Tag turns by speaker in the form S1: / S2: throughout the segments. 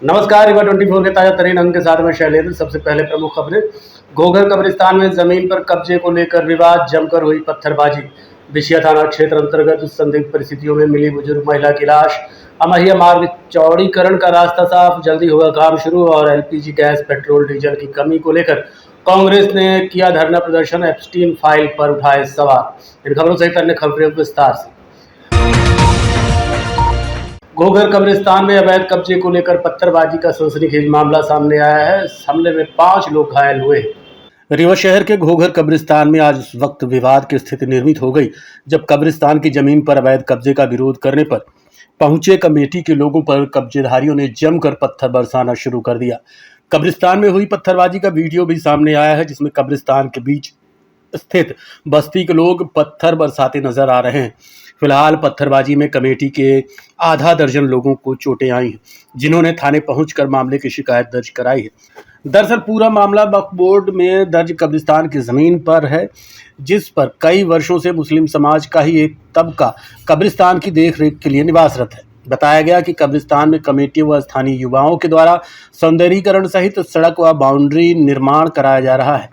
S1: नमस्कार, रिवा 24 के ताजा तरीन अंक के साथ में शैलेंद्र। सबसे पहले प्रमुख खबरें। घोघर कब्रिस्तान में जमीन पर कब्जे को लेकर विवाद, जमकर हुई पत्थरबाजी। बिशिया थाना क्षेत्र अंतर्गत संदिग्ध परिस्थितियों में मिली बुजुर्ग महिला की लाश। अमहिया मार्ग चौड़ीकरण का रास्ता साफ, जल्दी होगा काम शुरू। और एलपीजी गैस, पेट्रोल डीजल की कमी को लेकर कांग्रेस ने किया धरना प्रदर्शन। एप्स्टीन फाइल पर उठाए सवाल। इन खबरों सहित अन्य खबरें विस्तार से। घोघर कब्रिस्तान में अवैध कब्जे को लेकर पत्थरबाजी का सनसनीखेज मामला सामने आया है। इस हमले में 5 लोग घायल हुए हैं। रीवा शहर के घोघर कब्रिस्तान में आज उस वक्त विवाद की स्थिति निर्मित हो गई जब कब्रिस्तान की जमीन पर अवैध कब्जे का विरोध करने पर पहुंचे कमेटी के लोगों पर कब्जेधारियों ने जमकर पत्थर बरसाना शुरू कर दिया। कब्रिस्तान में हुई पत्थरबाजी का वीडियो भी सामने आया है, जिसमें कब्रिस्तान के बीच स्थित बस्ती के लोग पत्थर बरसाते नजर आ रहे हैं। फिलहाल पत्थरबाजी में कमेटी के आधा दर्जन लोगों को चोटें आई हैं, जिन्होंने थाने पहुंचकर मामले की शिकायत दर्ज कराई है। दरअसल पूरा मामला वक्फ बोर्ड में दर्ज कब्रिस्तान की जमीन पर है, जिस पर कई वर्षों से मुस्लिम समाज का ही एक तबका कब्रिस्तान की देखरेख के लिए निवासरत है। बताया गया कि कब्रिस्तान में कमेटी व स्थानीय युवाओं के द्वारा सौंदर्यीकरण सहित सड़क व बाउंड्री निर्माण कराया जा रहा है।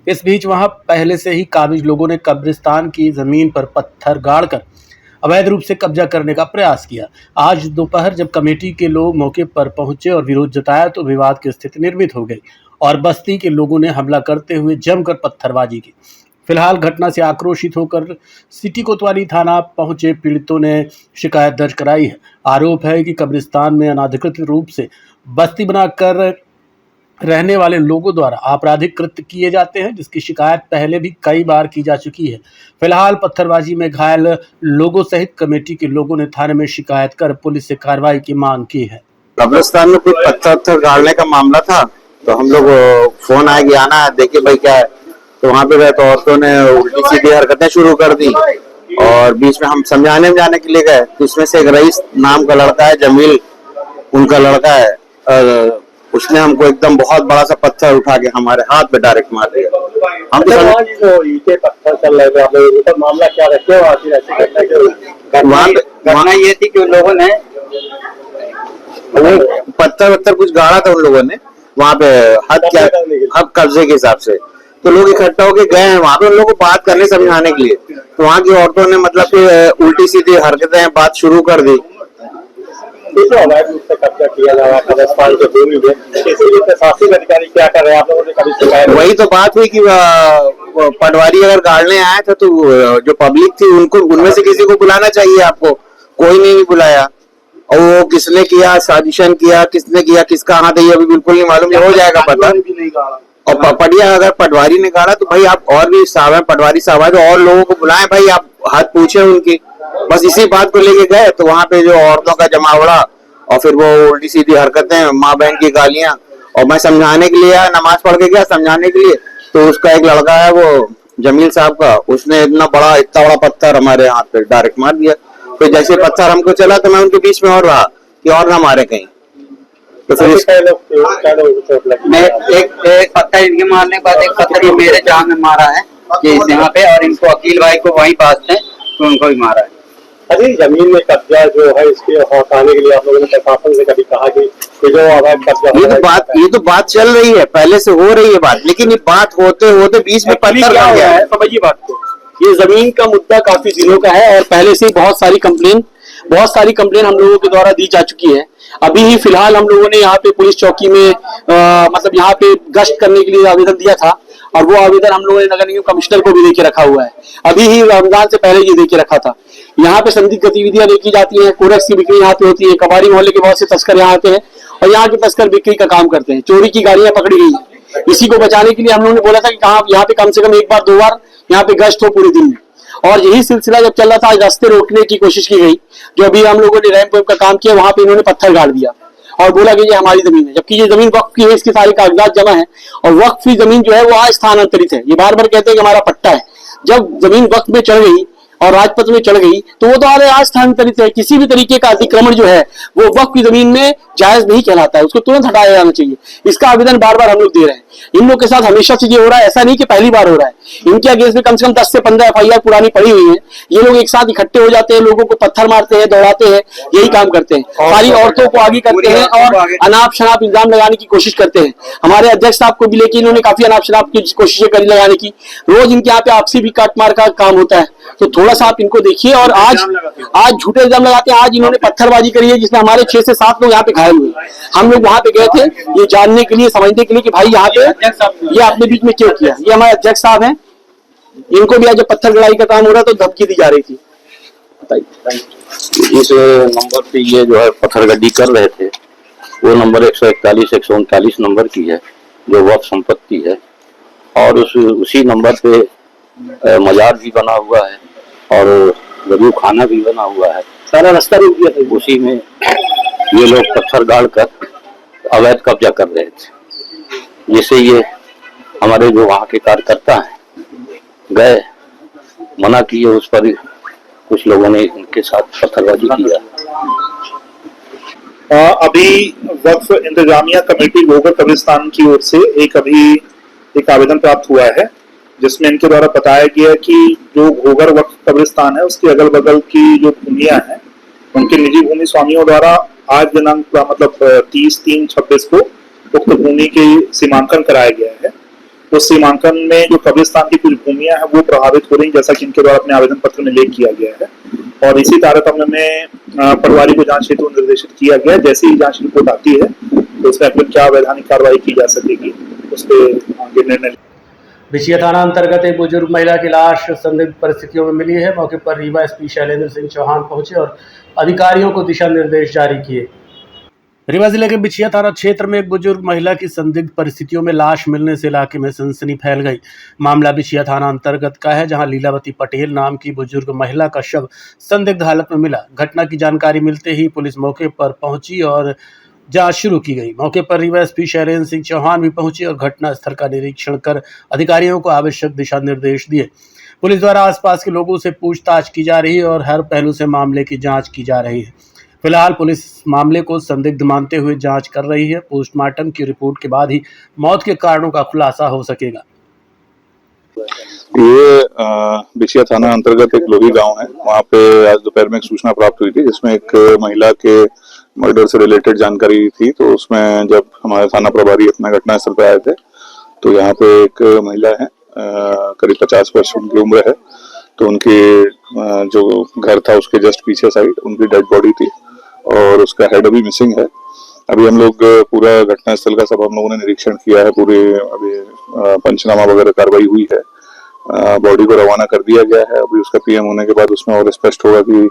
S1: इस बीच वहां पहले से ही काबिज लोगों ने कब्रिस्तान की जमीन पर पत्थर गाड़कर अवैध रूप से कब्जा करने का प्रयास किया। आज दोपहर जब कमेटी के लोग मौके पर पहुंचे और विरोध जताया तो विवाद की स्थिति निर्मित हो गई और बस्ती के लोगों ने हमला करते हुए जमकर पत्थरबाजी की। फिलहाल घटना से आक्रोशित होकर सिटी कोतवाली थाना पहुंचे पीड़ितों ने शिकायत दर्ज कराई है। आरोप है कि कब्रिस्तान में अनाधिकृत रूप से बस्ती बनाकर रहने वाले लोगों द्वारा आपराधिक कृत्य किए जाते हैं, जिसकी शिकायत पहले भी कई बार की जा चुकी है। फिलहाल पत्थरबाजी में घायल लोगों सहित कमेटी के लोगों ने थाने में शिकायत कर पुलिस से कार्रवाई की मांग की है।
S2: कब्रिस्तान में कुछ पत्थर गाड़ने का मामला था, तो हम लोग फोन आया कि आना है, देखिए भाई क्या है। तो वहाँ पे गए तो औरतों ने उल्टी सीधी हरकतें शुरू कर दी और बीच में हम समझाने जाने के लिए गए तो उसमें से एक रईस नाम का लड़का है, जमील उनका लड़का है, उसने हमको एकदम बहुत बड़ा सा पत्थर उठा के हमारे हाथ पे डायरेक्ट मार दिया। हम तो
S3: ईटे पत्थर चल रहे थे, आप लोगों का मामला क्या रखे हो?
S2: घटना ये थी कि उन लोगों ने पत्थर कुछ गाड़ा था उन लोगों ने वहाँ पे हद कब्जे के हिसाब से। तो लोग इकट्ठा होके गए हैं वहाँ पे उन लोगों को बात करने समझाने के लिए। तो वहाँ की औरतों ने मतलब कि उल्टी सीधी हरकतें बात शुरू कर दी।
S3: कब्जा किया जा रहा है कब्रिस्तान के भूमि में, इसलिए प्रशासनिक अधिकारी क्या कर रहे हैं? आप लोगों ने कभी शिकायत?
S2: वही तो बात हुई कि पटवारी अगर गाड़ने आए थे तो जो पब्लिक थी उनको उनमें से किसी को बुलाना चाहिए, आपको कोई नहीं बुलाया। और वो किसने किया, साजिशन किया, किसने किया, किसका हाथ है, ये अभी बिल्कुल नहीं मालूम। हो जाएगा पता। और पटिया अगर पटवारी ने गाड़ा तो भाई आप और भी साहब है, पटवारी साहब है, तो और लोगों को बुलाएं भाई, आप हाथ पूछे उनकी। बस इसी बात को लेके गए तो वहाँ पे जो औरतों का जमावड़ा और फिर वो उल्टी सीधी हरकतें, माँ बहन की गालियां। और मैं समझाने के लिए नमाज पढ़ के गया समझाने के लिए, तो उसका एक लड़का है वो जमील साहब का, उसने इतना बड़ा पत्थर हमारे हाथ पे डायरेक्ट मार दिया। फिर जैसे पत्थर हमको चला तो मैं उनके बीच में और रहा कि और ना मारे कहीं। तो फिर
S4: एक पत्थर इनके मारने के बाद एक पत्थर ये मेरे जान में मारा है कि यहाँ पे, और इनको अकील भाई को वहीं पास थे तो उनको भी मारा है।
S3: अरे जमीन में कब्जा जो है इसके हटाने के लिए आप लोगों ने प्रशासन से कभी कहा कि जो अवैध कब्जा?
S2: ये तो बात चल रही है, पहले से हो रही है बात, लेकिन ये बात होते होते बीच में पत्थर
S3: क्या गया है, समझिए बात को। ये जमीन का मुद्दा काफी दिनों का है और पहले से बहुत सारी कंप्लेन हम लोगों के द्वारा दी जा चुकी है। अभी ही फिलहाल हम लोगों ने यहाँ पे पुलिस चौकी में मतलब यहाँ पे गश्त करने के लिए आवेदन दिया था और वो आवेदन हम लोगों ने नगर निगम कमिश्नर को भी देके रखा हुआ है। अभी ही रमजान से पहले ये देके रखा था। यहाँ पे संदिग्ध गतिविधियां देखी जाती हैं, कोरेक्स की बिक्री यहाँ पे होती है, कबाड़ी मोहल्ले के बहुत से तस्कर यहाँ आते हैं और यहाँ के तस्कर बिक्री का काम करते हैं। चोरी की गाड़ियां पकड़ी गई है। इसी को बचाने के लिए हम लोगों ने बोला था कि यहाँ पे कम से कम 1 बार 2 बार यहाँ पे गश्त हो पूरे दिन में, और यही सिलसिला जब चल रहा था आज रास्ते रोकने की कोशिश की गई। जो अभी हम लोगों ने रैंप का काम किया वहां पे इन्होंने पत्थर गाड़ दिया और बोला कि ये हमारी जमीन है, जबकि ये जमीन वक्फ की है, इसके सारे कागजात जमा है और वक्फ की जमीन जो है वो आज स्थानांतरित है। ये बार बार कहते हैं कि हमारा पट्टा है। जब जमीन वक्फ में चढ़ गई और राजपथ में चढ़ गई तो वो तो आज स्थानांतरित है। किसी भी तरीके का अतिक्रमण जो है वो वक्फ की जमीन में जायज नहीं कहलाता है, उसको तुरंत हटाया जाना चाहिए। इसका आवेदन बार बार हम लोग दे रहे हैं। इन लोग के साथ हमेशा से ये हो रहा है, ऐसा नहीं कि पहली बार हो रहा है। इनके अगेंस्ट में कम से कम 10 से 15 FIR पुरानी पड़ी हुई है। ये लोग एक साथ इकट्ठे हो जाते हैं, लोगों को पत्थर मारते हैं, दौड़ाते हैं, यही काम करते हैं, सारी औरतों को आगे करते हैं और अनाप शनाप इल्जाम लगाने की कोशिश करते हैं। हमारे अध्यक्ष साहब को भी लेके इन्होंने काफी अनाप शनाप की कोशिशें करी लगाने की। रोज इनके यहाँ पे आपसी भी काट मार का काम होता है, तो थोड़ा सा आप इनको देखिए। और आज झूठे इल्जाम लगाते हैं। आज इन्होंने पत्थरबाजी करी है जिसमें हमारे 6 से 7 लोग यहाँ पे घायल हुए। हम लोग वहां पे गए थे ये जानने के लिए, समझने के लिए कि भाई यहाँ पे ये अपने बीच में क्यों किया। ये हमारे अध्यक्ष साहब हैं, इनको भी आज जब पत्थर गड़ाई का काम हो रहा तो धमकी दी जा रही थी।
S5: इस नंबर पे ये जो है पत्थरगड्डी कर रहे थे वो नंबर 141 139 नंबर की है जो वक्फ संपत्ति है, और उसी नंबर पे मजार भी बना हुआ है और गरीब खाना भी बना हुआ है।
S3: सारा रास्ता रोक दिया था।
S5: उसी में ये लोग पत्थर गाड़ कर अवैध कब्जा कर रहे थे, जिससे ये हमारे जो वहाँ के कार्यकर्ता हैं गए, मना किए, उस पर कुछ लोगों ने इनके साथ पत्थरबाजी किया।
S6: अभी वक्फ इंतजामिया कमेटी घोघर कब्रिस्तान की ओर से एक आवेदन प्राप्त हुआ है जिसमें इनके द्वारा बताया गया कि जो घोघर वक्फ कब्रिस्तान है उसके अगल बगल की जो भूमियां हैं उनके निजी भूमि स्वामियों द्वारा आज दिनांक मतलब 30/3/26 को उक्त भूमि के सीमांकन कराया गया है। उस सीमांकन में जो कब्रिस्तान की कुछ भूमियां हैं वो प्रभावित हो रही, जैसा कि इनके द्वारा अपने आवेदन पत्र में उल्लेख किया गया है। और इसी तारतम्य में पटवारी को जांच हेतु निर्देशित किया गया। जैसे ही जांच रिपोर्ट आती है तो उसमें फिर क्या वैधानिक कार्रवाई की जा सकेगी उस पर आगे निर्णय।
S1: बिछिया थाना अंतर्गत एक बुजुर्ग महिला की लाश संदिग्ध परिस्थितियों में मिली है। मौके पर रीवा SP शैलेंद्र सिंह चौहान पहुंचे और अधिकारियों को दिशा निर्देश जारी किए। रीवा जिले के बिछिया थाना क्षेत्र में एक बुजुर्ग महिला की संदिग्ध परिस्थितियों में लाश मिलने से इलाके में सनसनी फैल गई। मामला बिछिया थाना अंतर्गत का है, जहां लीलावती पटेल नाम की बुजुर्ग महिला का शव संदिग्ध हालत में मिला। घटना की जानकारी मिलते ही पुलिस मौके पर पहुंची और जांच शुरू की गई। मौके पर रीवा SP शैलेंद्र सिंह चौहान भी पहुंचे और घटना स्थल का निरीक्षण कर अधिकारियों को आवश्यक दिशा निर्देश दिए। पुलिस द्वारा आसपास के लोगों से पूछताछ की जा रही है और हर पहलू से मामले की जांच की जा रही है। फिलहाल पुलिस मामले को संदिग्ध मानते हुए जांच कर रही है। पोस्टमार्टम की रिपोर्ट के बाद ही मौत के कारणों का खुलासा हो सकेगा।
S7: ये बिछिया थाना अंतर्गत एक लोही गांव है। वहाँ पे आज दोपहर में एक सूचना प्राप्त हुई थी जिसमें एक महिला के मर्डर से रिलेटेड जानकारी थी। तो उसमें जब हमारे थाना प्रभारी अपना घटनास्थल पे आए थे तो यहाँ पे एक महिला है, करीब 50 वर्ष उनकी उम्र है। तो उनके जो घर था उसके जस्ट पीछे साइड उनकी डेड बॉडी थी और उसका हेड अभी मिसिंग है। अभी हम लोग पूरा घटनास्थल का सब हम लोगों ने निरीक्षण किया है। पूरे अभी पंचनामा वगैरह कार्रवाई हुई है, बॉडी को रवाना कर दिया गया है। अभी उसका PM होने के बाद उसमें और स्पष्ट होगा कि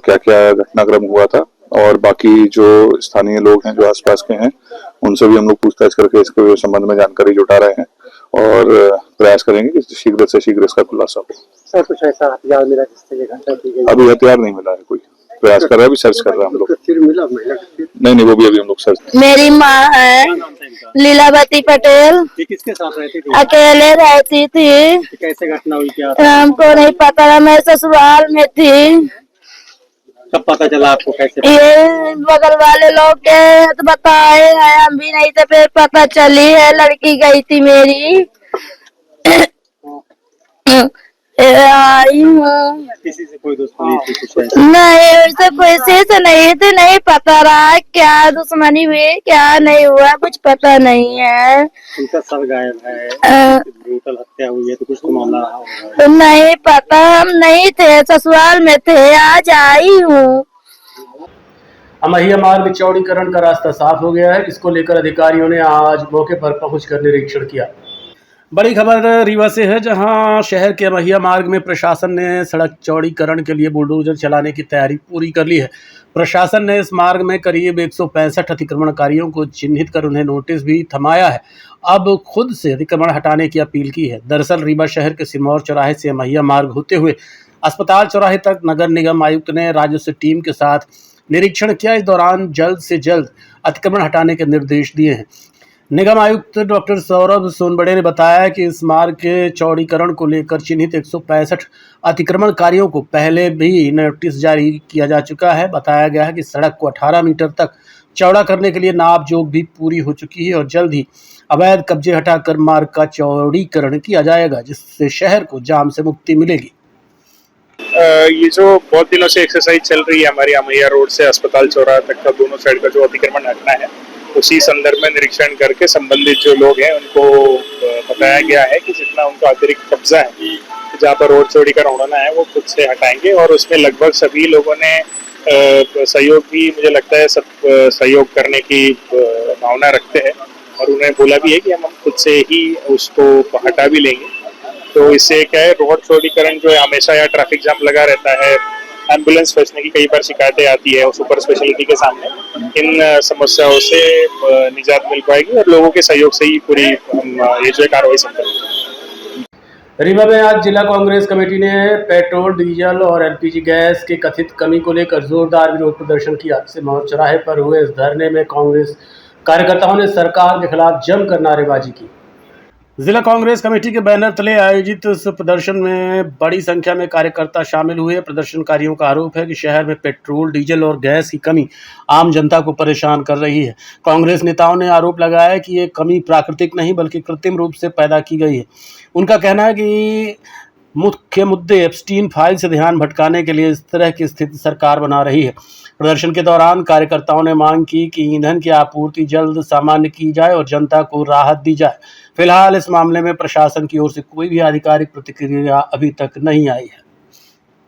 S7: क्या क्या घटनाक्रम हुआ था। और बाकी जो स्थानीय लोग हैं जो आसपास के हैं उनसे भी हम लोग पूछताछ करके इसके संबंध में जानकारी जुटा रहे हैं और प्रयास करेंगे कि शीघ्र से शीघ्र इसका खुलासा हो।
S3: सर कुछ ऐसा हथियार मिला जिससे ये घटना की गई?
S7: अभी हथियार नहीं मिला है, कोई प्रयास कर रहा है, अभी सर्च कर रहे हैं हम लोग।
S3: फिर मिला महिला का फिर?
S7: नहीं वो भी अभी हम लोग सर्च।
S8: मेरी माँ है लीलावती पटेल,
S3: ये किसके साथ रहती थी?
S8: अकेले रहती थी।
S3: कैसे घटना हुई, क्या
S8: हमको नहीं पता, मैं ससुराल में थी।
S3: कब पता चला आपको? कैसे?
S8: ये बगल वाले लोग के तो बताए हैं, हम भी नहीं थे, फिर पता चली है। लड़की गई थी मेरी, आई हूँ।
S3: किसी से कोई दुश्मनी थी कुछ ऐसा?
S8: नहीं, ऐसे किसी से नहीं थी, नहीं पता रहा क्या दुश्मनी हुई क्या नहीं हुआ, कुछ पता नहीं है।
S3: उनका सर गायब है, ब्रूटल हत्या हुई है, तो कुछ तो मामला रहा होगा।
S8: नहीं पता, हम नहीं थे, ससुराल में थे, आज आई हूँ।
S1: अमहिया मार्ग चौड़ीकरण का रास्ता साफ हो गया है। इसको लेकर अधिकारियों ने आज मौके पर पहुंचकर निरीक्षण किया। बड़ी खबर रीवा से है, जहां शहर के अमहिया मार्ग में प्रशासन ने सड़क चौड़ीकरण के लिए बुलडोजर चलाने की तैयारी पूरी कर ली है। प्रशासन ने इस मार्ग में करीब 165 अतिक्रमणकारियों को चिन्हित कर उन्हें नोटिस भी थमाया है। अब खुद से अतिक्रमण हटाने की अपील की है। दरअसल रीवा शहर के सिरमौर चौराहे से अमहिया मार्ग होते हुए अस्पताल चौराहे तक नगर निगम आयुक्त ने राजस्व टीम के साथ निरीक्षण किया। इस दौरान जल्द से जल्द अतिक्रमण हटाने के निर्देश दिए हैं। निगम आयुक्त डॉक्टर सौरभ सोनबड़े ने बताया कि इस मार्ग के चौड़ीकरण को लेकर चिन्हित 165 अतिक्रमणकारियों को पहले भी नोटिस जारी किया जा चुका है। बताया गया है कि सड़क को 18 मीटर तक चौड़ा करने के लिए नाप जोख भी पूरी हो चुकी है और जल्द ही अवैध कब्जे हटाकर मार्ग का चौड़ीकरण किया जाएगा, जिससे शहर को जाम से मुक्ति मिलेगी।
S6: ये जो बहुत दिनों से एक्सरसाइज चल रही है हमारी अमैया रोड से अस्पताल चौराहा तक का दोनों साइड का जो अतिक्रमण हटना है, उसी संदर्भ में निरीक्षण करके संबंधित जो लोग हैं उनको बताया गया है कि जितना उनका अतिरिक्त कब्जा है जहाँ पर रोड चौड़ीकरण होना है वो खुद से हटाएंगे। और उसमें लगभग सभी लोगों ने सहयोग भी, मुझे लगता है सब सहयोग करने की भावना रखते हैं और उन्हें बोला भी है कि हम खुद से ही उसको हटा भी लेंगे। तो इससे क्या है, रोड चौड़ीकरण जो है हमेशा यहाँ ट्रैफिक जाम लगा रहता है, एम्बुलेंस फंसने की कई बार शिकायतें आती है और सुपर स्पेशलिटी के सामने, इन समस्याओं से निजात मिल पाएगी और लोगों के सहयोग से ही पूरी ये जो कार्रवाई संपन्न होगी।
S1: रीवा में आज जिला कांग्रेस कमेटी ने पेट्रोल, डीजल और एलपीजी गैस की कथित कमी को लेकर जोरदार विरोध प्रदर्शन किया। सिमौर चौराहे पर हुए इस धरने में कांग्रेस कार्यकर्ताओं ने सरकार के खिलाफ जमकर नारेबाजी की। जिला कांग्रेस कमेटी के बैनर तले आयोजित इस प्रदर्शन में बड़ी संख्या में कार्यकर्ता शामिल हुए। प्रदर्शनकारियों का आरोप है कि शहर में पेट्रोल, डीजल और गैस की कमी आम जनता को परेशान कर रही है। कांग्रेस नेताओं ने आरोप लगाया कि ये कमी प्राकृतिक नहीं बल्कि कृत्रिम रूप से पैदा की गई है। उनका कहना है कि मुख्य मुद्दे एप्स्टीन फाइल से ध्यान भटकाने के लिए इस तरह की स्थिति सरकार बना रही है। प्रदर्शन के दौरान कार्यकर्ताओं ने मांग की कि ईंधन की आपूर्ति जल्द सामान्य की जाए और जनता को राहत दी जाए। फिलहाल इस मामले में प्रशासन की ओर से कोई भी आधिकारिक प्रतिक्रिया अभी तक नहीं आई है।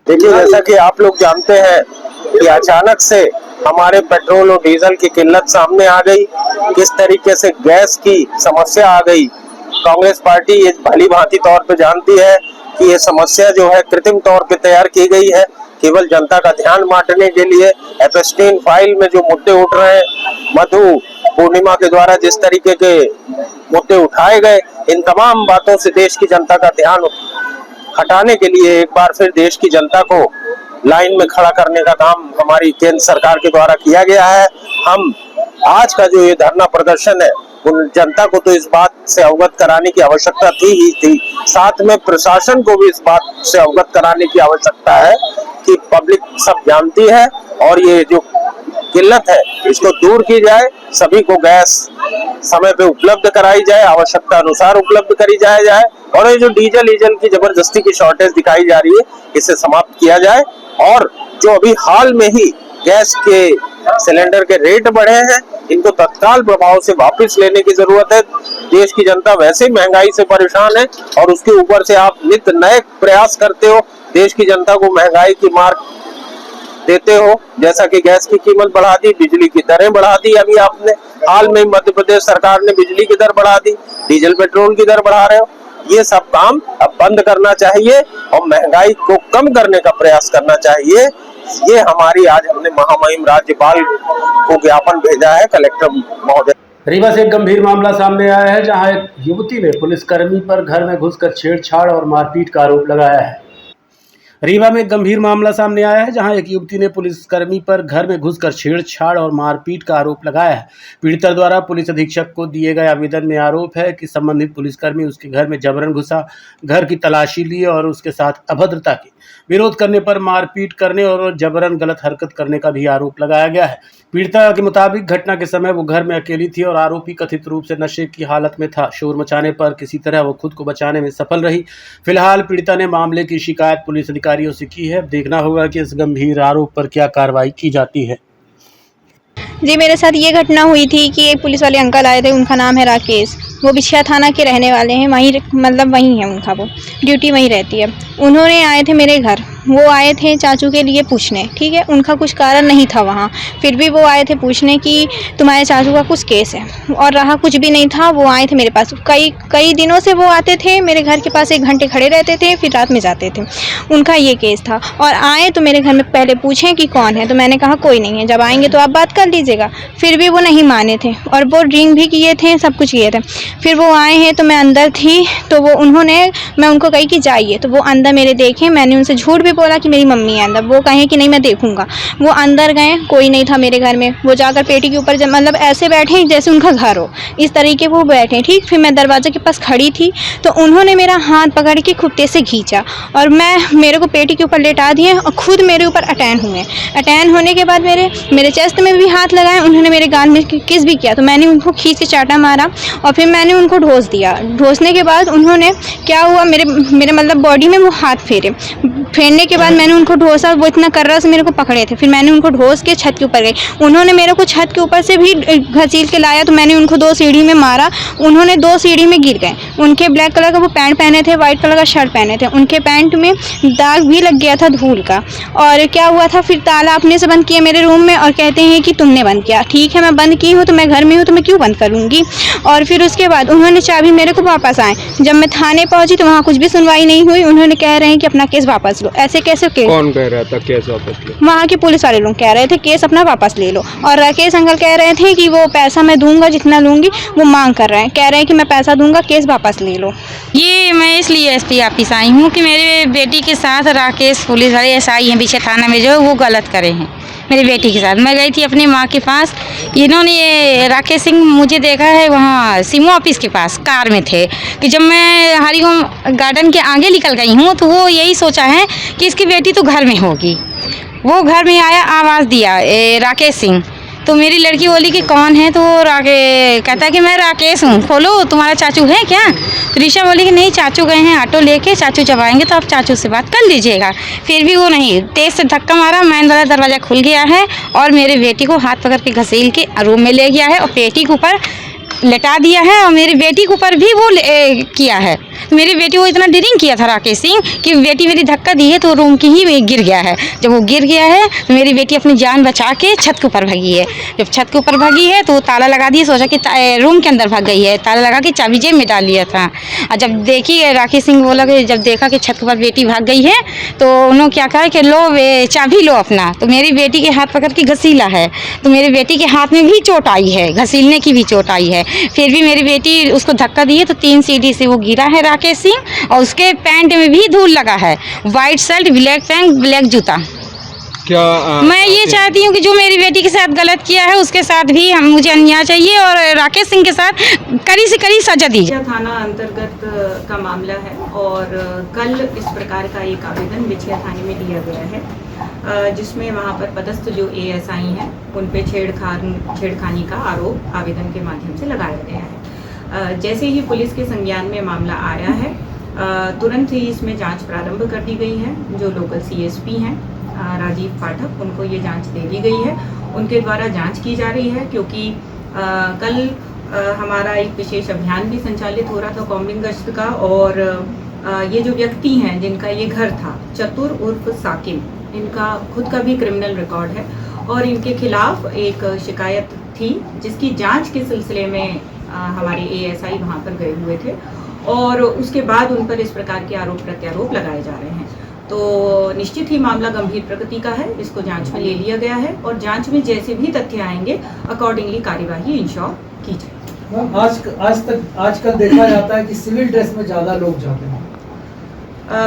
S2: देखिए, जैसा कि आप लोग जानते हैं कि अचानक से हमारे पेट्रोल और डीजल की किल्लत सामने आ गई, किस तरीके से गैस की समस्या आ गई। कांग्रेस पार्टी ये भली भांति तौर पे जानती है कि ये समस्या जो है कृत्रिम तौर पे तैयार की गई है, केवल जनता का ध्यान बांटने के लिए। एप्स्टीन फाइल में जो मुद्दे उठ रहे हैं, मधु पूर्णिमा के द्वारा जिस तरीके के मुद्दे उठाए गए, इन तमाम बातों से देश की जनता का ध्यान हटाने के लिए एक बार फिर देश की जनता को लाइन में खड़ा करने का काम हमारी केंद्र सरकार के द्वारा किया गया है। हम आज का जो ये धरना प्रदर्शन है, उन जनता को तो इस बात से अवगत कराने की आवश्यकता थी, साथ में प्रशासन को भी इस बात से अवगत कराने की आवश्यकता है कि पब्लिक सब जानती है और ये जो किल्लत है इसको दूर की जाए, सभी को गैस समय पे उपलब्ध कराई जाए, आवश्यकता अनुसार उपलब्ध करी जाए और ये जो डीजल की जबरदस्ती की शॉर्टेज दिखाई जा रही है, इसे समाप्त किया जाए। और जो अभी हाल में ही गैस के सिलेंडर के रेट बढ़े हैं, इनको तत्काल प्रभाव से वापस लेने की जरूरत है। देश की जनता वैसे ही महंगाई से परेशान है और उसके ऊपर से आप नित्य नए प्रयास करते हो, देश की जनता को महंगाई की मार देते हो। जैसा कि गैस की कीमत बढ़ा दी, बिजली की दरें बढ़ा दी, अभी आपने हाल में मध्य प्रदेश सरकार ने बिजली की दर बढ़ा दी, डीजल पेट्रोल की दर बढ़ा रहे हो। ये सब काम अब बंद करना चाहिए और महंगाई को कम करने का प्रयास करना चाहिए। ये हमारी आज हमने महामहिम राज्यपाल को ज्ञापन भेजा है, कलेक्टर महोदय।
S1: रीवा से एक गंभीर मामला सामने आया है, जहां एक युवती ने पुलिसकर्मी पर घर में घुसकर छेड़छाड़ और मारपीट का आरोप लगाया है। रीवा में एक गंभीर मामला सामने आया है, जहां एक युवती ने पुलिसकर्मी पर घर में घुसकर छेड़छाड़ और मारपीट का आरोप लगाया है। पीड़िता द्वारा पुलिस अधीक्षक को दिए गए आवेदन में आरोप है कि संबंधित पुलिसकर्मी उसके घर में जबरन घुसा, घर की तलाशी ली और उसके साथ अभद्रता की, विरोध करने पर मारपीट करने और जबरन गलत हरकत करने का भी आरोप लगाया गया है। पीड़िता के मुताबिक घटना के समय वो घर में अकेली थी और आरोपी कथित रूप से नशे की हालत में था। शोर मचाने पर किसी तरह वो खुद को बचाने में सफल रही। फिलहाल पीड़िता ने मामले की शिकायत पुलिस अधिकारियों से की है। देखना होगा कि इस गंभीर आरोप पर क्या कार्रवाई की जाती है।
S9: जी, मेरे साथ ये घटना हुई थी कि एक पुलिस वाले अंकल आए थे, उनका नाम है राकेश, वो बिछिया थाना के रहने वाले हैं, वहीं मतलब वहीं है उनका, वो ड्यूटी वहीं रहती है। उन्होंने आए थे मेरे घर, वो आए थे चाचू के लिए पूछने, ठीक है, उनका कुछ कारण नहीं था वहाँ, फिर भी वो आए थे पूछने कि तुम्हारे चाचू का कुछ केस है, और रहा कुछ भी नहीं था। वो आए थे मेरे पास, कई दिनों से वो आते थे मेरे घर के पास, 1 घंटे खड़े रहते थे, फिर रात में जाते थे। उनका ये केस था और आए तो मेरे घर में पहले पूछें कि कौन है, तो मैंने कहा कोई नहीं है, जब आएंगे तो आप बात कर लीजिएगा। फिर भी वो नहीं माने थे और वो ड्रिंक भी किए थे, सब कुछ किए थे। फिर वो आए हैं तो मैं अंदर थी, तो मैं उनको कही कि जाइए, तो वो अंदर मेरे देखे, मैंने उनसे झूठ भी भी बोला कि मेरी मम्मी है अंदर, वो कहें कि नहीं मैं देखूंगा। वो अंदर गए, कोई नहीं था मेरे घर में। वो जाकर पेटी के ऊपर मतलब ऐसे बैठे जैसे उनका घर हो, इस तरीके वो बैठे। ठीक, फिर मैं दरवाजे के पास खड़ी थी तो उन्होंने मेरा हाथ पकड़ के खूब तेज से खींचा और मेरे को पेटी के ऊपर लेटा दिए और खुद मेरे ऊपर अटैन हुए। अटैन होने के बाद मेरे चेस्ट में भी हाथ लगाए, उन्होंने मेरे गाल में किस भी किया। तो मैंने उनको खींच के चाटा मारा और फिर मैंने उनको ढोस दिया। ढोसने के बाद उन्होंने क्या हुआ, मेरे मतलब बॉडी में वो हाथ फेरने के बाद मैंने उनको ढोसा। वो इतना कर्रा से मेरे को पकड़े थे। फिर मैंने उनको ढोस के छत के ऊपर गई। उन्होंने मेरे को छत के ऊपर से भी घसीट के लाया तो मैंने उनको 2 सीढ़ी में मारा। उन्होंने 2 सीढ़ी में गिर गए। उनके ब्लैक कलर का वो पैंट पहने थे, वाइट कलर का शर्ट पहने थे। उनके पैंट में दाग भी लग गया था धूल का। और क्या हुआ था, फिर ताला अपने से बंद किया मेरे रूम में और कहते हैं कि तुमने बंद किया। ठीक है, मैं बंद की हूँ तो मैं घर में हूँ तो मैं क्यों बंद करूँगी। और फिर उसके बाद उन्होंने चाबी मेरे को वापस आए। जब मैं थाने पहुँची तो वहाँ कुछ भी सुनवाई नहीं हुई। उन्होंने कह रहे हैं कि अपना केस वापस लो। ऐसे कैसे केस?
S10: कौन कह रहा था केस वापस लो?
S9: वहाँ के पुलिस वाले लोग कह रहे थे केस अपना वापस ले लो। और राकेश अंकल कह रहे थे कि वो पैसा मैं दूंगा, जितना लूँगी वो मांग कर रहे हैं, कह रहे हैं कि मैं पैसा दूंगा, केस वापस ले लो।
S11: ये मैं इसलिए एसपी ऑफिस आई हूँ कि मेरे बेटी के साथ राकेश पुलिस वाले एसआई हैं बिछे थाना में जो वो गलत करे हैं मेरी बेटी के साथ। मैं गई थी अपनी माँ के पास, इन्होंने ये राकेश सिंह मुझे देखा है वहाँ सीमो ऑफिस के पास कार में थे कि जब मैं हरिओम गार्डन के आगे निकल गई हूँ तो वो यही सोचा है कि इसकी बेटी तो घर में होगी। वो घर में आया, आवाज़ दिया राकेश सिंह। तो मेरी लड़की बोली कि कौन है, तो कहता है कि मैं राकेश हूँ, खोलो तुम्हारा चाचू है क्या। तो ऋषा बोली कि नहीं चाचू गए हैं ऑटो लेके, चाचू जब आएंगे तो आप चाचू से बात कर लीजिएगा। फिर भी वो नहीं, तेज से धक्का मारा, मैन वाला दरवाज़ा खुल गया है और मेरे बेटी को हाथ पकड़ के घसील के रूम में ले गया है और पेटी के ऊपर लेटा दिया है और मेरी बेटी के ऊपर भी वो किया है। तो मेरी बेटी वो इतना ड्रिंक किया था राकेश सिंह कि बेटी मेरी धक्का दी है तो रूम की ही गिर गया है। जब वो गिर गया है तो मेरी बेटी अपनी जान बचा के छत के ऊपर भागी है। जब छत के ऊपर भागी है तो ताला लगा दिया, सोचा कि रूम के अंदर भाग गई है, ताला लगा के चाबी जेब में डाल लिया था। और जब देखी राकेश सिंह बोला कि जब देखा कि छत के ऊपर बेटी भाग गई है तो उन्होंने क्या कहा कि लो चाबी लो अपना। तो मेरी बेटी के हाथ पकड़ के घसीला है तो मेरी बेटी के हाथ में भी चोट आई है, घसीलने की भी चोट आई है। फिर भी मेरी बेटी उसको धक्का दी है तो 3 सीढ़ी से वो गिरा है राकेश सिंह और उसके पैंट में भी धूल लगा है, white shirt, black pant, black जूता।
S10: क्या
S11: मैं ये चाहती हूँ कि जो मेरी बेटी के साथ गलत किया है उसके साथ भी मुझे अन्याय चाहिए और राकेश सिंह के साथ कड़ी से कड़ी सजा दी जाए।
S12: थाना अंतर्गत का मामला है और कल इस प्रकार का एक आवेदन बिछिया थाने में दिया गया है जिसमें वहाँ पर पदस्थ जो एएसआई हैं उन पे छेड़खानी का आरोप आवेदन के माध्यम से लगाया गया है। जैसे ही पुलिस के संज्ञान में मामला आया है तुरंत ही इसमें जांच प्रारंभ कर दी गई है। जो लोकल सीएसपी हैं राजीव पाठक, उनको ये जांच दे दी गई है, उनके द्वारा जांच की जा रही है। क्योंकि कल हमारा एक विशेष अभियान भी संचालित हो रहा था कॉम्बिंग गश्त का और ये जो व्यक्ति हैं जिनका ये घर था चतुर उर्फ साकिब, इनका खुद का भी क्रिमिनल रिकॉर्ड है और इनके खिलाफ एक शिकायत थी जिसकी जांच के सिलसिले में हमारे एएसआई वहाँ पर गए हुए थे और उसके बाद उन पर इस प्रकार के आरोप प्रत्यारोप लगाए जा रहे हैं। तो निश्चित ही मामला गंभीर प्रकृति का है, इसको जांच में ले लिया गया है और जांच में जैसे भी तथ्य आएंगे अकॉर्डिंगली कार्यवाही इंश्योर की जाएगी।
S13: आजकल देखा जाता है कि सिविल ड्रेस में ज़्यादा लोग जाते हैं।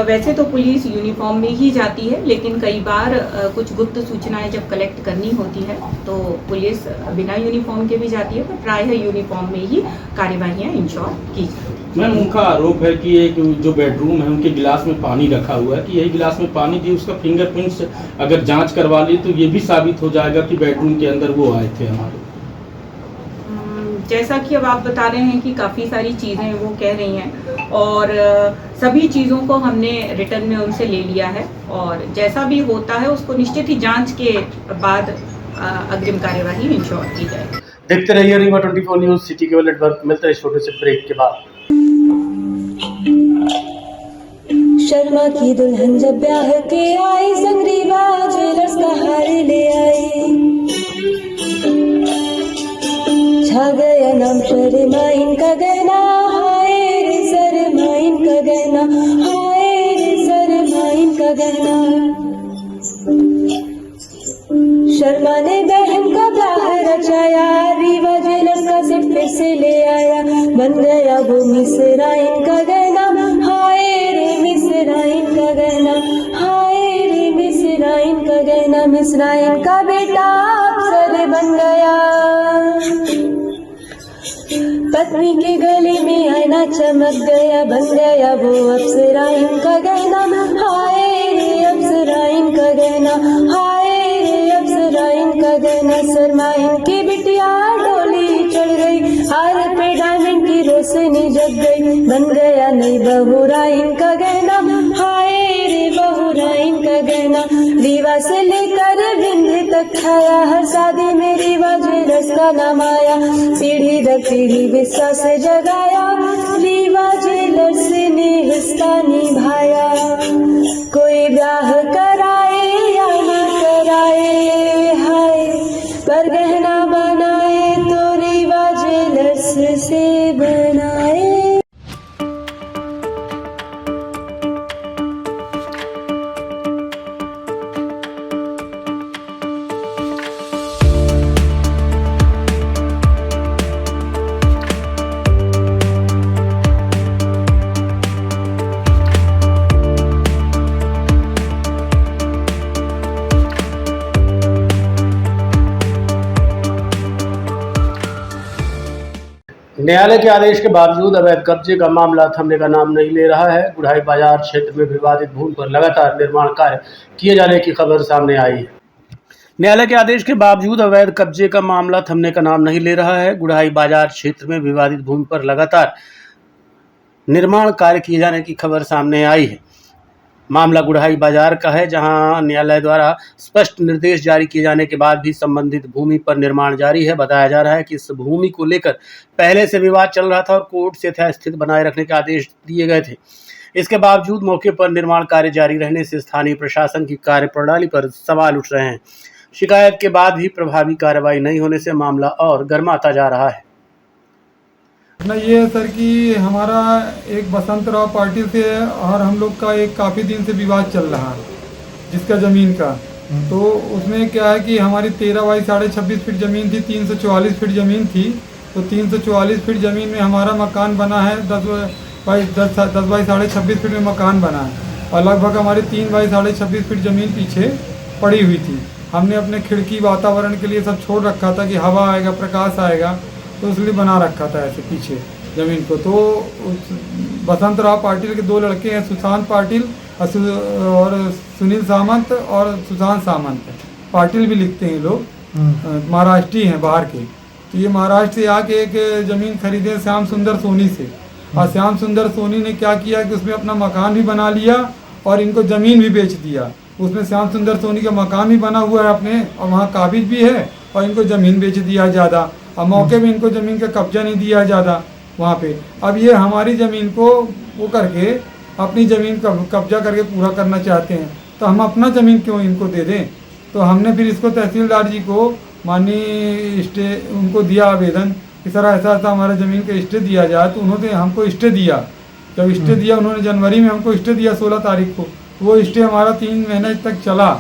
S12: वैसे तो पुलिस यूनिफॉर्म में ही जाती है, लेकिन कई बार कुछ गुप्त सूचनाएं जब कलेक्ट करनी होती है तो पुलिस बिना यूनिफॉर्म के भी जाती है, पर प्रायः यूनिफॉर्म में ही कार्यवाहियां इंश्योर की जाती है।
S14: मैम, उनका आरोप है कि एक जो बेडरूम है उनके गिलास में पानी रखा हुआ है कि यही गिलास में पानी थी। उसका फिंगरप्रिंट्स अगर जांच करवा ली तो ये भी साबित हो जाएगा कि बेडरूम के अंदर वो आए थे हमारे।
S12: जैसा कि अब आप बता रहे हैं कि काफ़ी सारी चीज़ें वो कह रही हैं और सभी चीज़ों को हमने रिटर्न में उनसे ले लिया है और जैसा भी होता है उसको निश्चित ही जांच के बाद अग्रिम कार्यवाही इंश्योर की जाएगी।
S1: देखते रहिए Rewa 24 news city cable network. मिलते हैं छोटे से ब्रेक के बाद।
S15: शर्मा की दुल्हन जब ब्याह के आई संगरीवा ज्वेलर्स का हार ले आई, छा गया नाम शर्माइन का गहना, हाय रे शर्माइन का गहना, हाय रे शर्माइन का गहना। शर्मा ने बहन का ब्याह रचाया, रीवा ज्वेलर्स का सेट फिर से ले आया, बन गया वो मिसराइन का गहना, हाय रे मिसराइन का गहना, हाय मिश्रा इनका बेटा अफसर बन गया। पत्नी के गले में आईना चमक गया, बन गया वो अप्सरा इनका गहना। हाय रे अप्सरा इनका गहना, हाय रे अप्सरा इनका गहना। शर्मा इनकी बिटिया डोली चढ़ गई, हार पे डायमंड की रोशनी जग गई, बन गया नई बहुरा इनका गहना। हाय रे बहुरा इनका गहना। रीवा से लेकर बिंद तक छाया, हर शादी में रीवा ज्वेलर्स का नाम आया। पीढ़ी दर पीढ़ी विश्वास जगाया, रीवा ज्वेलर्स ने हिस्सा निभाया। कोई ब्याह कराए या न कराए, हाय पर गहना बनाए तो रीवा ज्वेलर्स से बनाए।
S1: न्यायालय के आदेश के बावजूद अवैध कब्जे का मामला थमने का नाम नहीं ले रहा है। गुड़ाई बाजार क्षेत्र में विवादित भूमि पर लगातार निर्माण कार्य किए जाने की खबर सामने आई है। न्यायालय के आदेश के बावजूद अवैध कब्जे का मामला थमने का नाम नहीं ले रहा है। गुड़ाई बाजार क्षेत्र में विवादित भूमि पर लगातार निर्माण कार्य किए जाने की खबर सामने आई है। मामला गुड़ाई बाजार का है, जहां न्यायालय द्वारा स्पष्ट निर्देश जारी किए जाने के बाद भी संबंधित भूमि पर निर्माण जारी है। बताया जा रहा है कि इस भूमि को लेकर पहले से विवाद चल रहा था और कोर्ट से यथास्थिति बनाए रखने के आदेश दिए गए थे। इसके बावजूद मौके पर निर्माण कार्य जारी रहने से स्थानीय प्रशासन की कार्यप्रणाली पर सवाल उठ रहे हैं। शिकायत के बाद भी प्रभावी कार्रवाई नहीं होने से मामला और गर्माता जा रहा है।
S16: ना ये है सर कि हमारा एक बसंत राव पार्टी से और हम लोग का एक काफ़ी दिन से विवाद चल रहा है जिसका ज़मीन का। तो उसमें क्या है कि हमारी 13 बाई 26.5 फीट ज़मीन थी, 344 फीट ज़मीन थी। तो 344 फीट ज़मीन में हमारा मकान बना है, 10 बाई 26.5 फीट में मकान बना है और लगभग हमारी 3 बाई 26.5 फीट ज़मीन पीछे पड़ी हुई थी। हमने अपने खिड़की वातावरण के लिए सब छोड़ रखा था कि हवा आएगा, प्रकाश आएगा, तो इसलिए बना रखा था ऐसे पीछे ज़मीन को। तो बसंत राव पाटिल के 2 लड़के हैं, सुशांत पाटिल और सुनील सामंत और सुशांत सामंत। पाटिल भी लिखते हैं लोग, महाराष्ट्री हैं बाहर के। तो ये महाराष्ट्र से आके एक ज़मीन खरीदे श्याम सुंदर सोनी से, और श्याम सुंदर सोनी ने क्या किया कि उसमें अपना मकान भी बना लिया और इनको ज़मीन भी बेच दिया। उसमें श्याम सुंदर सोनी का मकान भी बना हुआ है अपने, और वहाँ काबिज भी है, और इनको ज़मीन बेच दिया ज़्यादा, और मौके में इनको ज़मीन का कब्जा नहीं दिया ज़्यादा वहाँ पे। अब ये हमारी ज़मीन को वो करके अपनी ज़मीन का कब्जा करके पूरा करना चाहते हैं, तो हम अपना ज़मीन क्यों इनको दे दें। तो हमने फिर इसको तहसीलदार जी को माननीय स्टे उनको दिया आवेदन कि सर ऐसा ऐसा हमारा ज़मीन का स्टे दिया जाए। तो उन्होंने हमको स्टे दिया। जब स्टे दिया उन्होंने जनवरी में हमको स्टे दिया 16 तारीख को, तो वो स्टे हमारा 3 महीने तक चला।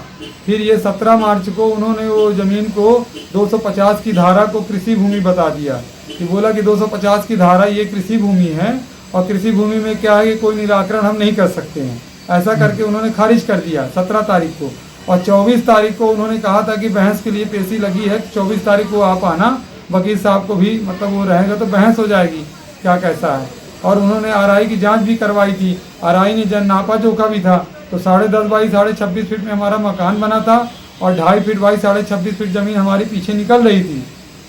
S16: फिर ये 17 मार्च को उन्होंने वो ज़मीन को 250 की धारा को कृषि भूमि बता दिया कि बोला कि 250 की धारा ये कृषि भूमि है, और कृषि भूमि में क्या है कि कोई निराकरण हम नहीं कर सकते हैं, ऐसा करके उन्होंने खारिज कर दिया 17 तारीख को। और 24 तारीख को उन्होंने कहा था कि बहस के लिए पेशी लगी है, 24 तारीख को आप आना, वकील साहब को भी मतलब वो रहेगा तो बहस हो जाएगी क्या कैसा है। और उन्होंने आरआई की जांच भी करवाई थी, आरआई ने जन नापा जोखा भी था। तो 10.5 बाई 26.5 फीट में हमारा मकान बना था, और 2.5 फीट बाई 26.5 फीट ज़मीन हमारी पीछे निकल रही थी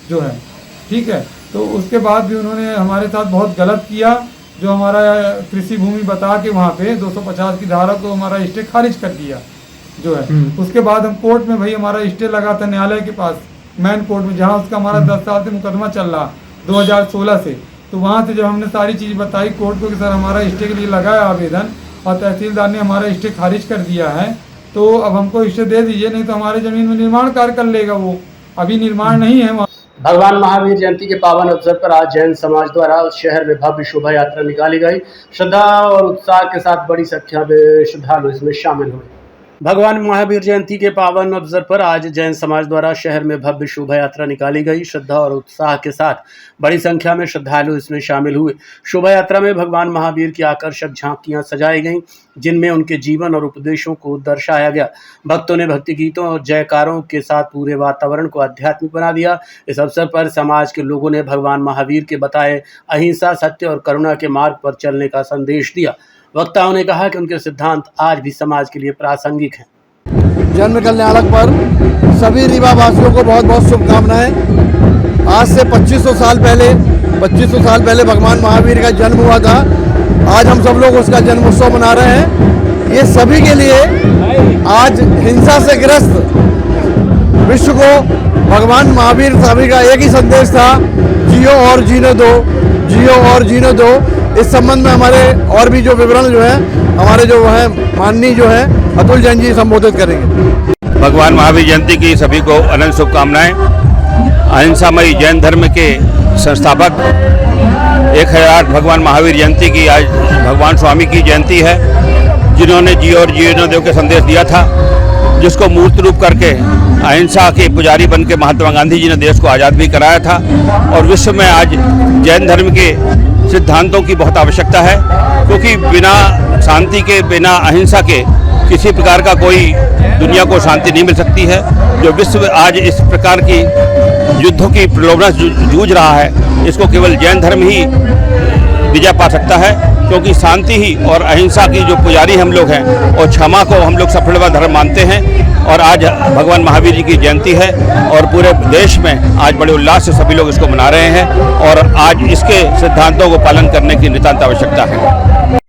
S16: जो है, ठीक है। तो उसके बाद भी उन्होंने हमारे साथ बहुत गलत किया, जो हमारा कृषि भूमि बता के वहाँ पे 250 की धारा को हमारा स्टे खारिज कर दिया जो है। उसके बाद हम कोर्ट में भाई हमारा स्टे लगा था न्यायालय के पास, मेन कोर्ट में, जहाँ उसका हमारा 10 साल से मुकदमा चल रहा 2016 से। तो वहाँ से जब हमने सारी चीज़ बताई कोर्ट को कि सर हमारा स्टे के लिए लगाया आवेदन और तहसीलदार ने हमारा स्टे खारिज कर दिया है, तो अब हमको स्टे दे दीजिए, नहीं तो हमारे ज़मीन में निर्माण कार्य कर लेगा वो। अभी निर्माण नहीं है वहाँ।
S1: भगवान महावीर जयंती के पावन अवसर पर आज जैन समाज द्वारा शहर में भव्य शोभा यात्रा निकाली गई। श्रद्धा और उत्साह के साथ बड़ी संख्या में श्रद्धालु इसमें शामिल हुए। भगवान महावीर जयंती के पावन अवसर पर आज जैन समाज द्वारा शहर में भव्य शोभा यात्रा निकाली गई। श्रद्धा और उत्साह के साथ बड़ी संख्या में श्रद्धालु इसमें शामिल हुए। शोभा यात्रा में भगवान महावीर की आकर्षक झांकियां सजाई गईं, जिनमें उनके जीवन और उपदेशों को दर्शाया गया। भक्तों ने भक्ति गीतों और जयकारों के साथ पूरे वातावरण को आध्यात्मिक बना दिया। इस अवसर पर समाज के लोगों ने भगवान महावीर के बताए अहिंसा, सत्य और करुणा के मार्ग पर चलने का संदेश दिया। वक्ताओं ने कहा कि उनके सिद्धांत आज भी समाज के लिए प्रासंगिक हैं।
S17: जन्म कल्याणक पर सभी रीवा वासियों को बहुत बहुत शुभकामनाएं। आज से 2500 साल पहले भगवान महावीर का जन्म हुआ था। आज हम सब लोग उसका जन्म उत्सव मना रहे हैं। ये सभी के लिए आज हिंसा से ग्रस्त विश्व को भगवान महावीर स्वामी का एक ही संदेश था, जियो और जीने दो, जियो और जीने दो। इस संबंध में हमारे और भी जो विवरण जो है हमारे जो है माननीय जो है अतुल जैन जी संबोधित करेंगे।
S18: भगवान महावीर जयंती की सभी को अनंत शुभकामनाएं। अहिंसामयी जैन धर्म के संस्थापक 1000 भगवान महावीर जयंती की आज भगवान स्वामी की जयंती है, जिन्होंने जियो और जीने दो के संदेश दिया था, जिसको मूर्त रूप करके अहिंसा के पुजारी बन के महात्मा गांधी जी ने देश को आज़ाद भी कराया था। और विश्व में आज जैन धर्म के सिद्धांतों की बहुत आवश्यकता है, क्योंकि बिना शांति के, बिना अहिंसा के किसी प्रकार का कोई दुनिया को शांति नहीं मिल सकती है। जो विश्व आज इस प्रकार की युद्धों की प्रलोभन से जूझ रहा है, इसको केवल जैन धर्म ही विजय पा सकता है, क्योंकि शांति ही और अहिंसा की जो पुजारी हम लोग हैं और क्षमा को हम लोग सफल धर्म मानते हैं। और आज भगवान महावीर जी की जयंती है और पूरे देश में आज बड़े उल्लास से सभी लोग इसको मना रहे हैं और आज इसके सिद्धांतों को पालन करने की नितांत आवश्यकता है।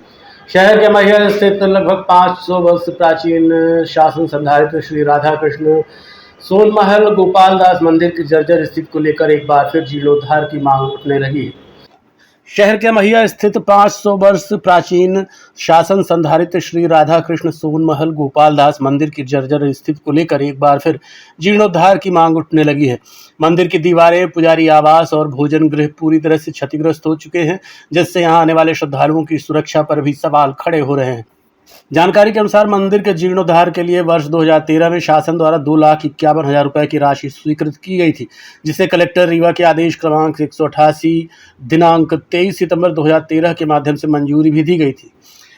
S1: शहर के महिया स्थित लगभग 500 वर्ष प्राचीन शासन संधारित श्री राधा कृष्ण सोनमहल गोपाल दास मंदिर की जर्जर स्थिति को लेकर एक बार फिर जीर्णोद्धार की मांग उठने लगी। शहर के महिया स्थित 500 वर्ष प्राचीन शासन संधारित श्री राधा कृष्ण सोनमहल गोपाल दास मंदिर की जर्जर स्थिति को लेकर एक बार फिर जीर्णोद्धार की मांग उठने लगी है। मंदिर की दीवारें, पुजारी आवास और भोजन गृह पूरी तरह से क्षतिग्रस्त हो चुके हैं, जिससे यहां आने वाले श्रद्धालुओं की सुरक्षा पर भी सवाल खड़े हो रहे हैं। जानकारी के अनुसार मंदिर के जीर्णोद्धार के लिए वर्ष 2013 में शासन द्वारा 2,51,000 रुपए की राशि स्वीकृत की गई थी, जिसे कलेक्टर रीवा के आदेश क्रमांक 188 दिनांक 23 सितंबर 2013 के माध्यम से मंजूरी भी दी गई थी।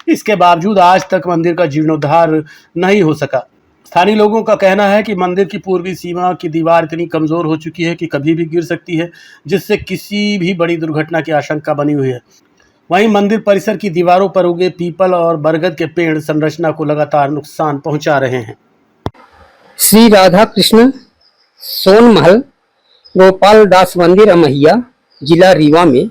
S1: इसके बावजूद आज तक मंदिर का जीर्णोद्धार नहीं हो सका। स्थानीय लोगों का कहना है कि मंदिर की पूर्वी सीमा की दीवार इतनी कमजोर हो चुकी है कि कभी भी गिर सकती है, जिससे किसी भी बड़ी दुर्घटना की आशंका बनी हुई है। वहीं मंदिर परिसर की दीवारों पर उगे पीपल और बरगद के पेड़ संरचना को लगातार नुकसान पहुंचा रहे हैं।
S19: श्री राधा कृष्ण सोनमहल गोपाल दास मंदिर अमहिया जिला रीवा में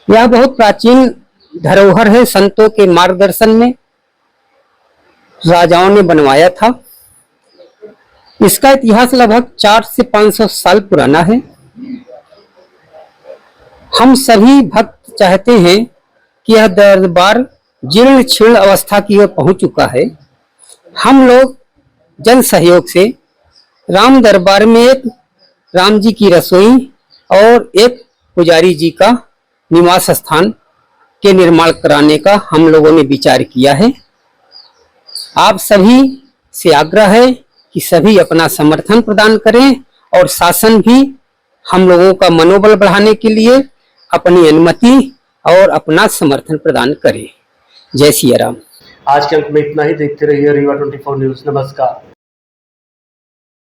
S19: यह बहुत प्राचीन धरोहर है। संतों के मार्गदर्शन में राजाओं ने बनवाया था। इसका इतिहास लगभग 400 से 500 साल पुराना है। हम सभी भक्त चाहते हैं कि यह दरबार जीर्ण शीर्ण अवस्था की ओर पहुंच चुका है। हम लोग जन सहयोग से राम दरबार में एक राम जी की रसोई और एक पुजारी जी का निवास स्थान के निर्माण कराने का हम लोगों ने विचार किया है। आप सभी से आग्रह है कि सभी अपना समर्थन प्रदान करें और शासन भी हम लोगों का मनोबल बढ़ाने के लिए अपनी अनुमति और अपना समर्थन प्रदान करे। जय सिया राम।
S1: आज के अंक में इतना ही। देखते रहिए रीवा 24 न्यूज। नमस्कार।